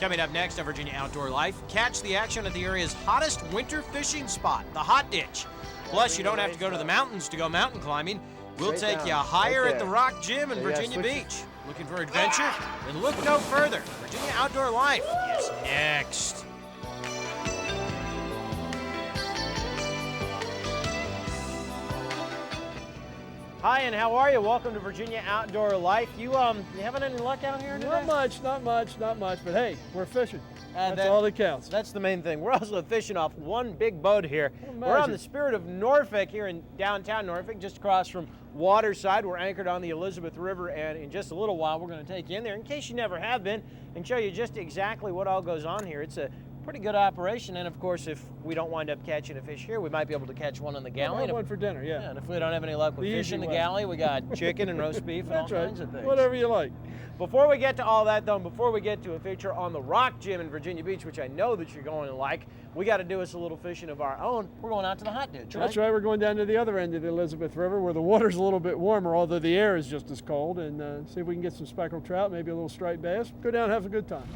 Coming up next on Virginia Outdoor Life, catch the action at the area's hottest winter fishing spot, the Hot Ditch. Plus, you don't have to go to the mountains to go mountain climbing. We'll take you higher at the Rock Gym in Virginia Beach. Looking for adventure? Then look no further. Virginia Outdoor Life is next. Hi, and how are you? Welcome to Virginia Outdoor Life. You having any luck out here today? Not much, but hey, we're fishing. That's all that counts. That's the main thing. We're also fishing off one big boat here. We're on the Spirit of Norfolk here in downtown Norfolk, just across from Waterside. We're anchored on the Elizabeth River, and in just a little while, we're going to take you in there, in case you never have been, and show you just exactly what all goes on here. It's a pretty good operation, and of course, if we don't wind up catching a fish here, we might be able to catch one in the galley. One for dinner, yeah. And if we don't have any luck with fish in the galley, we got chicken and roast beef and all kinds of things. Whatever you like. Before we get to all that, though, before we get to a feature on the Rock Gym in Virginia Beach, which I know that you're going to like, we got to do us a little fishing of our own. We're going out to the Hot Ditch, right? That's right. We're going down to the other end of the Elizabeth River where the water's a little bit warmer, although the air is just as cold, and see if we can get some speckled trout, maybe a little striped bass. Go down and have a good time.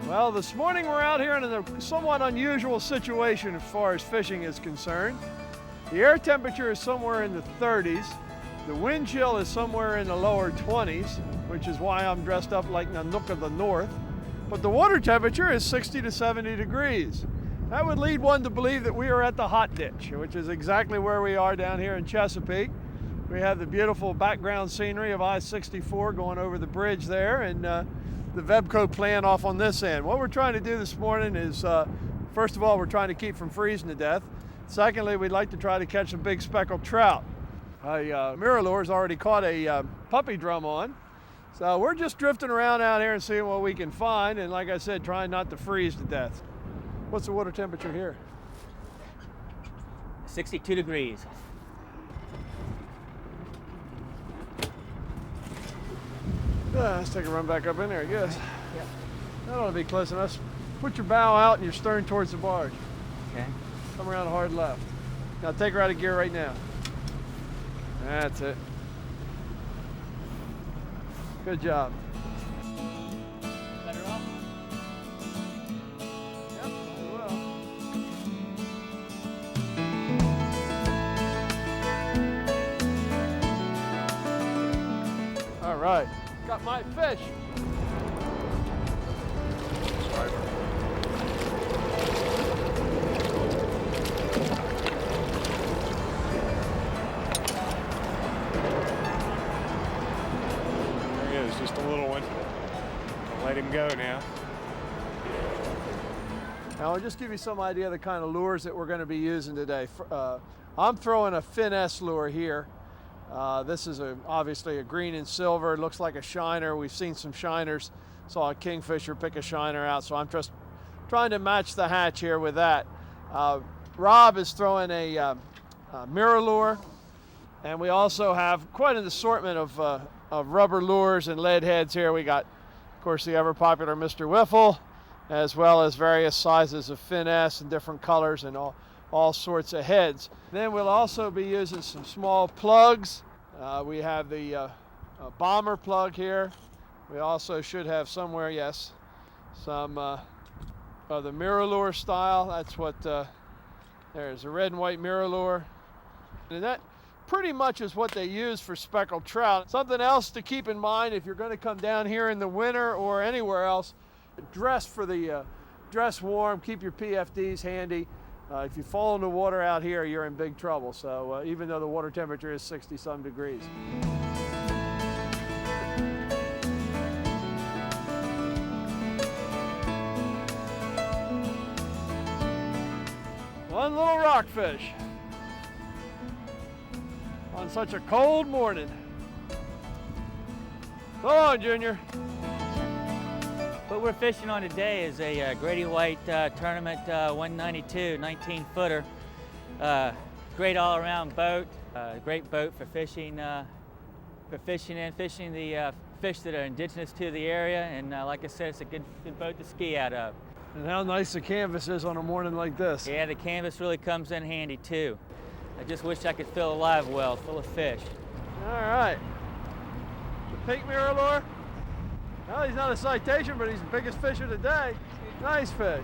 Well, this morning we're out here in a somewhat unusual situation as far as fishing is concerned. The air temperature is somewhere in the 30s. The wind chill is somewhere in the lower 20s, which is why I'm dressed up like Nanook of the North. But the water temperature is 60 to 70 degrees. That would lead one to believe that we are at the Hot Ditch, which is exactly where we are down here in Chesapeake. We have the beautiful background scenery of I-64 going over the bridge there, and the Vebco plant off on this end. What we're trying to do this morning is, first of all, we're trying to keep from freezing to death. Secondly, we'd like to try to catch some big speckled trout. Mirrolure's already caught a puppy drum on. So we're just drifting around out here and seeing what we can find, and like I said, trying not to freeze to death. What's the water temperature here? 62 degrees. Let's take a run back up in there, I guess. Yeah. That ought to be close enough. Put your bow out and your stern towards the barge. Okay. Come around hard left. Now take her out of gear right now. That's it. Good job. Better off? Yep, I will. All right. Got my fish. There he is, just a little one. I'll let him go now. Now I'll just give you some idea of the kind of lures that we're going to be using today. I'm throwing a finesse lure here. This is obviously a green and silver. It looks like a shiner. We've seen some shiners. Saw a kingfisher pick a shiner out, so I'm just trying to match the hatch here with that. Rob is throwing a Mirrolure, and we also have quite an assortment of rubber lures and lead heads here. We got, of course, the ever popular Mr. Whiffle, as well as various sizes of finesse and different colors and all sorts of heads. Then we'll also be using some small plugs. We have the bomber plug here. We also should have somewhere, yes, some of the Mirrolure style. That's what, there's a red and white Mirrolure. And that pretty much is what they use for speckled trout. Something else to keep in mind if you're going to come down here in the winter or anywhere else, dress warm, keep your PFDs handy. If you fall in the water out here, you're in big trouble. So even though the water temperature is 60-some degrees. One little rockfish on such a cold morning. So long, Junior. What we're fishing on today is a Grady White Tournament 192 19-footer. Great all-around boat. Great boat for fishing the fish that are indigenous to the area. And like I said, it's a good boat to ski out of. And how nice the canvas is on a morning like this. Yeah, the canvas really comes in handy too. I just wish I could fill a live well full of fish. All right. The pink mirror lure. Well, he's not a citation, but he's the biggest fish of the day. Nice fish.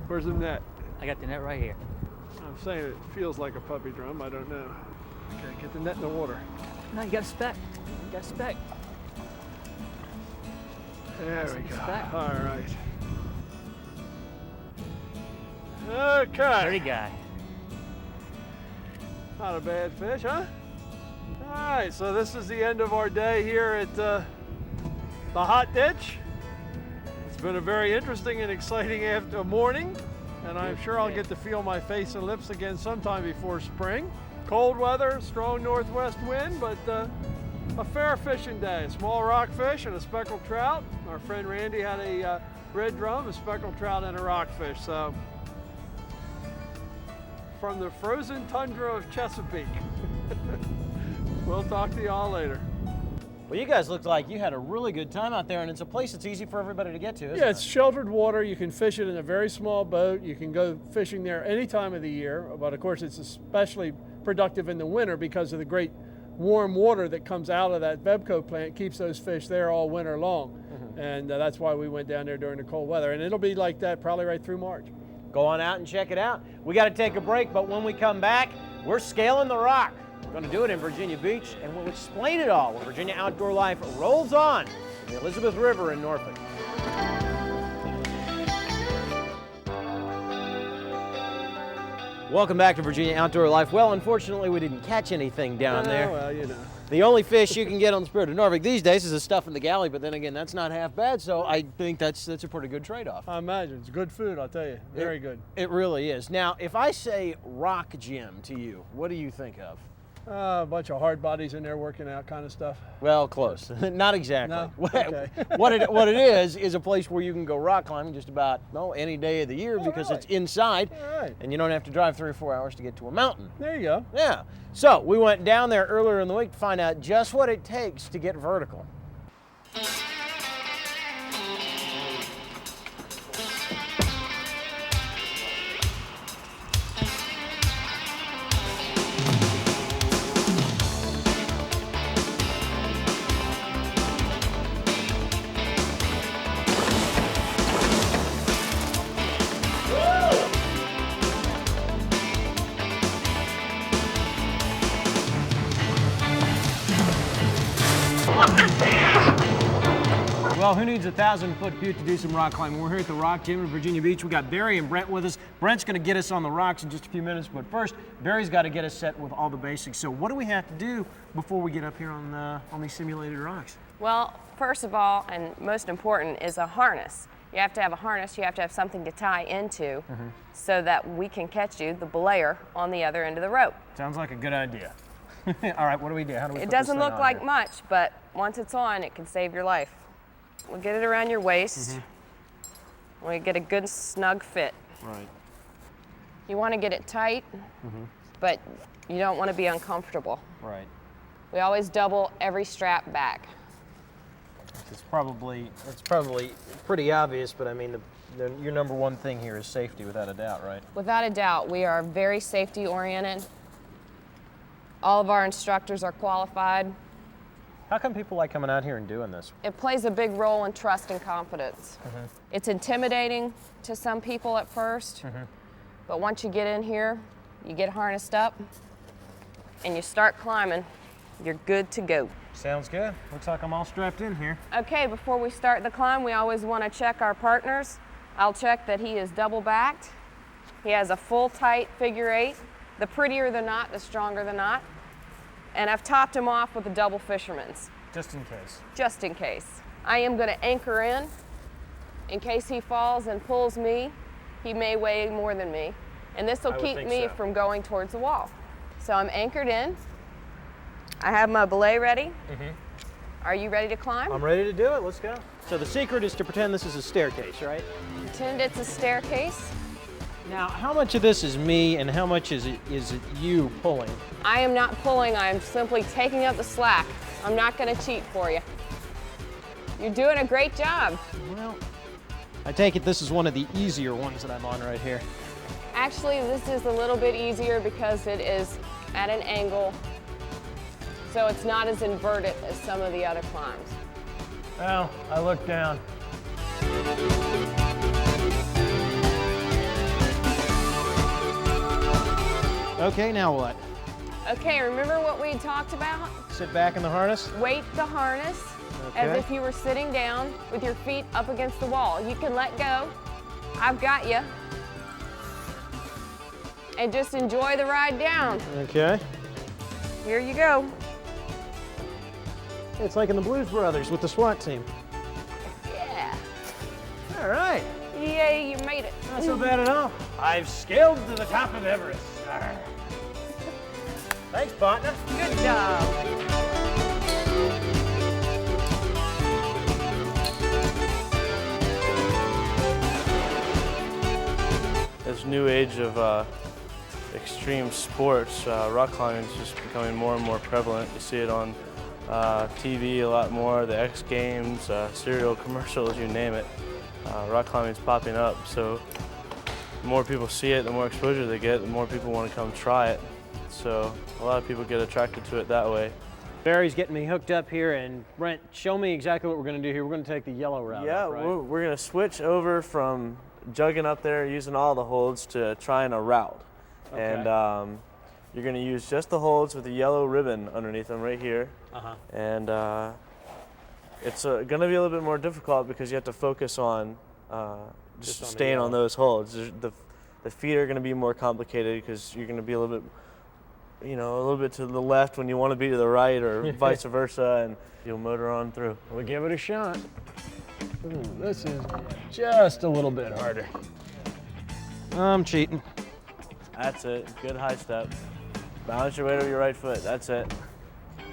Where's the net? I got the net right here. I'm saying it feels like a puppy drum. I don't know. Okay, get the net in the water. No, you got a speck. You got a speck. There we go. Speck. All right. Okay. Pretty guy. Not a bad fish, huh? All right, so this is the end of our day here at the Hot Ditch. It's been a very interesting and exciting morning, and I'm sure I'll get to feel my face and lips again sometime before spring. Cold weather, strong northwest wind, but a fair fishing day. A small rockfish and a speckled trout. Our friend Randy had a red drum, a speckled trout, and a rockfish. So, from the frozen tundra of Chesapeake. We'll talk to y'all later. Well, you guys looked like you had a really good time out there, and it's a place that's easy for everybody to get to, isn't it? Yeah, it's sheltered water. You can fish it in a very small boat. You can go fishing there any time of the year, but of course it's especially productive in the winter because of the great warm water that comes out of that Vebco plant. Keeps those fish there all winter long. And that's why we went down there during the cold weather. And it'll be like that probably right through March. Go on out and check it out. We got to take a break, but when we come back, we're scaling the rock. We're going to do it in Virginia Beach, and we'll explain it all when Virginia Outdoor Life rolls on the Elizabeth River in Norfolk. Welcome back to Virginia Outdoor Life. Well, unfortunately, we didn't catch anything down there. Well, you know. The only fish you can get on the Spirit of Norfolk these days is the stuff in the galley, but then again, that's not half bad, so I think that's a pretty good trade-off. I imagine. It's good food, I'll tell you. Very good. It really is. Now, if I say rock gym to you, what do you think of? A bunch of hard bodies in there working out kind of stuff. Well, close. Not exactly. No? Okay. what it is a place where you can go rock climbing just about any day of the year because it's inside, and you don't have to drive 3 or 4 hours to get to a mountain. There you go. Yeah. So we went down there earlier in the week to find out just what it takes to get vertical. Well, who needs a 1,000-foot butte to do some rock climbing? We're here at the Rock Gym in Virginia Beach. We got Barry and Brent with us. Brent's going to get us on the rocks in just a few minutes, but first, Barry's got to get us set with all the basics. So what do we have to do before we get up here on these simulated rocks? Well, first of all, and most important, is a harness. You have to have a harness. You have to have something to tie into so that we can catch you, the belayer, on the other end of the rope. Sounds like a good idea. All right, what do we do? How do we It put this doesn't thing look on like here? much, but once it's on, it can save your life. We'll get it around your waist. We get a good snug fit. Right. You want to get it tight, but you don't want to be uncomfortable. Right. We always double every strap back. It's probably pretty obvious, but I mean, your number one thing here is safety, without a doubt, right? Without a doubt, we are very safety oriented. All of our instructors are qualified. How come people like coming out here and doing this? It plays a big role in trust and confidence. It's intimidating to some people at first, but once you get in here, you get harnessed up, and you start climbing, you're good to go. Sounds good. Looks like I'm all strapped in here. Okay, before we start the climb, we always want to check our partners. I'll check that he is double backed. He has a full tight figure 8. The prettier the knot, the stronger the knot. And I've topped him off with a double fisherman's. Just in case. Just in case. I am going to anchor in case he falls and pulls me. He may weigh more than me. And this will keep me from going towards the wall. So I'm anchored in. I have my belay ready. Are you ready to climb? I'm ready to do it. Let's go. So the secret is to pretend this is a staircase, right? Pretend it's a staircase. Now, how much of this is me and how much is it you pulling? I am not pulling, I am simply taking up the slack. I'm not gonna cheat for you. You're doing a great job. Well, I take it this is one of the easier ones that I'm on right here. Actually, this is a little bit easier because it is at an angle, so it's not as inverted as some of the other climbs. Well, I look down. Okay, now what? Okay, remember what we talked about? Sit back in the harness? Weight the harness as Okay. if you were sitting down with your feet up against the wall. You can let go. I've got you. And just enjoy the ride down. Okay. Here you go. It's like in the Blues Brothers with the SWAT team. Yeah. All right. Yay, you made it. Not so bad at all. I've scaled to the top of Everest. Arr. Thanks, partner. Good job. This new age of extreme sports, rock climbing is just becoming more and more prevalent. You see it on TV a lot more, the X Games, cereal commercials, you name it. Rock climbing is popping up, so the more people see it, the more exposure they get, the more people want to come try it. So a lot of people get attracted to it that way. Barry's getting me hooked up here, and Brent, show me exactly what we're going to do here. We're going to take the yellow route. Yeah, up, right? we're going to switch over from jugging up there, using all the holds, to trying a route. Okay. And you're going to use just the holds with the yellow ribbon underneath them right here. Uh-huh. And it's going to be a little bit more difficult because you have to focus on just on the staying on yellow. those holds. The feet are going to be more complicated because you're going to be a little bit, a little bit to the left when you want to be to the right, or vice versa, and you'll motor on through. We'll give it a shot. Ooh, this is just a little bit harder. I'm cheating. That's it. Good high step. Balance your weight over your right foot. That's it.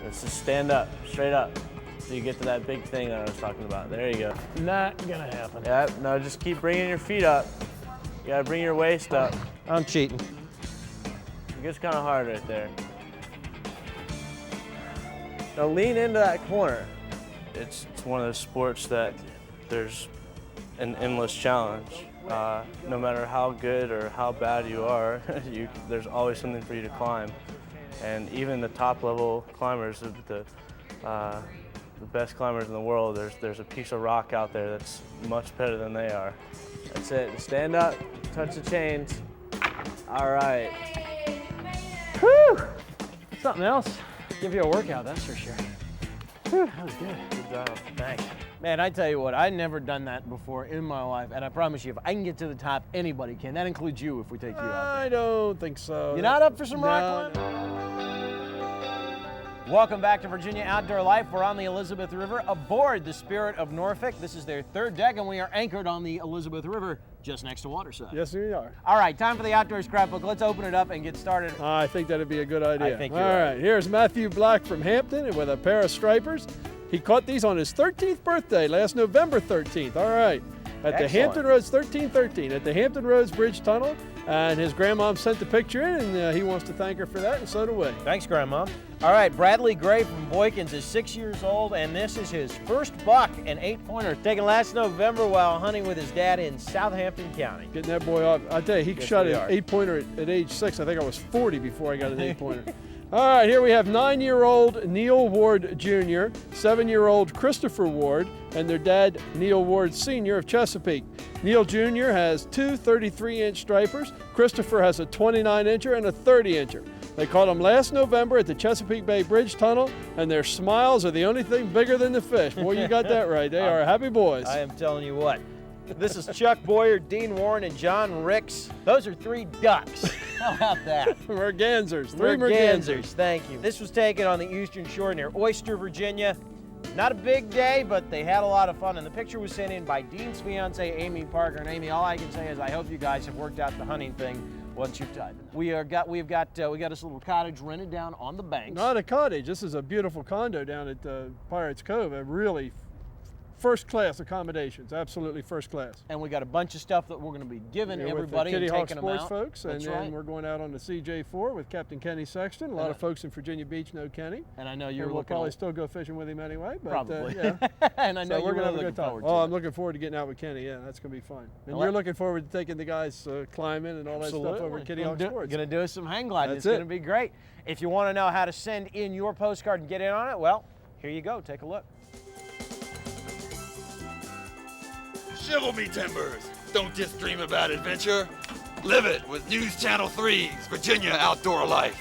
Let's just stand up, straight up, so you get to that big thing that I was talking about. There you go. Not gonna happen. Yep. Now just keep bringing your feet up. You gotta bring your waist up. I'm cheating. It gets kind of hard right there. Now lean into that corner. It's one of those sports that there's an endless challenge. No matter how good or how bad you are, there's always something for you to climb. And even the top level climbers, the best climbers in the world, there's a piece of rock out there that's much better than they are. That's it. Stand up, touch the chains. All right. Whew! Something else. Give you a workout, that's for sure. Whew, that was good. Good job. Thanks. Man, I tell you what, I've never done that before in my life, and I promise you, if I can get to the top, anybody can. That includes you if we take you out I don't think so. there. You're not up for some rock No, climbing? Welcome back to Virginia Outdoor Life. We're on the Elizabeth River aboard the Spirit of Norfolk. This is their third deck, and we are anchored on the Elizabeth River just next to Waterside. Yes, we are. All right, time for the outdoor scrapbook. Let's open it up and get started. I think that'd be a good idea. I think All you're right. right, here's Matthew Black from Hampton with a pair of stripers. He caught these on his 13th birthday, last November 13th. All right, at the Excellent. Hampton Roads, 1313, at the Hampton Roads Bridge Tunnel. And his grandmom sent the picture in, and he wants to thank her for that, and so do we. Thanks, Grandma. All right, Bradley Gray from Boykins is 6 years old, and this is his first buck, an 8-pointer, taken last November while hunting with his dad in Southampton County. Getting that boy off. I tell you, he Yes, shot we an are. 8-pointer at age 6. I think I was 40 before I got an 8-pointer. All right, here we have 9-year-old Neil Ward Jr., 7-year-old Christopher Ward, and their dad, Neil Ward Sr. of Chesapeake. Neil Jr. has two 33-inch stripers. Christopher has a 29-incher and a 30-incher. They caught them last November at the Chesapeake Bay Bridge Tunnel, and their smiles are the only thing bigger than the fish. Boy, you got that right. They are happy boys. I am telling you what. This is Chuck Boyer, Dean Warren, and John Ricks. Those are 3 ducks. How about that? Mergansers, 3 Mergansers, thank you. This was taken on the eastern shore near Oyster, Virginia. Not a big day, but they had a lot of fun, and the picture was sent in by Dean's fiance, Amy Parker. And Amy, all I can say is I hope you guys have worked out the hunting thing once you've tied them. We got this little cottage rented down on the banks. Not a cottage. This is a beautiful condo down at Pirates Cove. A really first-class accommodations, absolutely first class. And we got a bunch of stuff that we're going to be giving Yeah, everybody with the Kitty and Hawk taking them Sports out. folks, and That's then right. we're going out on the CJ4 with Captain Kenny Sexton. A lot of folks in Virginia Beach know Kenny. And I know And you're we'll looking probably still go fishing with him anyway. But, probably. yeah. And I know So we're you're gonna have really a looking good time. forward Oh, to I'm it. looking forward to getting out with Kenny. Yeah, that's gonna be fun. And Well, you're looking forward to taking the guys climbing and all that stuff over at Kitty Hawk Sports. Going to do some hang gliding. That's It's going it. to be great. If you want to know how to send in your postcard and get in on it, well, here you go. Take a look. Shivel me timbers. Don't just dream about adventure. Live it with News Channel 3's Virginia Outdoor Life.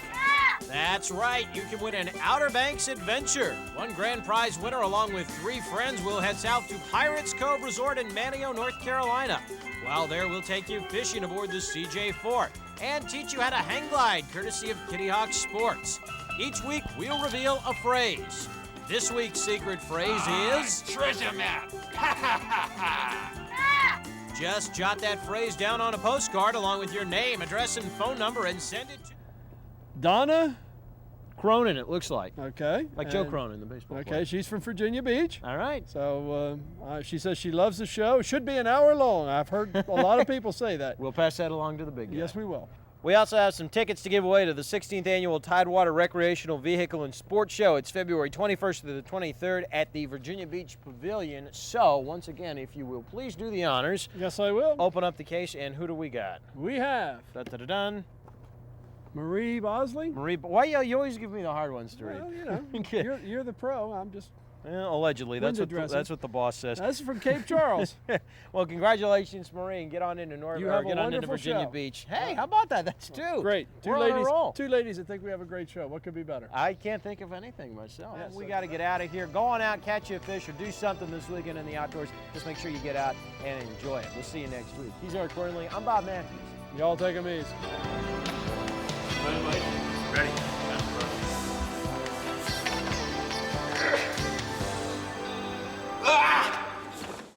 That's right. You can win an Outer Banks adventure. One grand prize winner, along with 3 friends, will head south to Pirates Cove Resort in Manteo, North Carolina. While there, we'll take you fishing aboard the CJ4 and teach you how to hang glide, courtesy of Kitty Hawk Sports. Each week, we'll reveal a phrase. This week's secret phrase is... Treasure map. Just jot that phrase down on a postcard along with your name, address, and phone number and send it to... Donna. Cronin, it looks like. Okay. Like Joe and- Cronin, the baseball Okay, player. she's from Virginia Beach. All right. So she says she loves the show. It should be an hour long. I've heard a lot of people say that. We'll pass that along to the big guy. Yes, we will. We also have some tickets to give away to the 16th Annual Tidewater Recreational Vehicle and Sports Show. It's February 21st to the 23rd at the Virginia Beach Pavilion. So, once again, if you will please do the honors, Yes, I will. open up the case, and who do we got? We have Dun-dun-dun-dun. Marie Bosley. Marie, why you always give me the hard ones to read? Well, you know, Okay. you're the pro. I'm just. Well, allegedly, that's Window dressing. that's what the boss says. That's from Cape Charles. Well, congratulations, Marie, and get on into You have a get on into wonderful Virginia show. Beach. Hey, how about that? That's 2. Great. We're on a roll. Two ladies that think we have a great show. What could be better? I can't think of anything myself. Yes, We sir. got to get out of here. Go on out, catch you a fish, or do something this weekend in the outdoors. Just make sure you get out and enjoy it. We'll see you next week. He's Eric Burnley. I'm Bob Matthews. Y'all take them easy.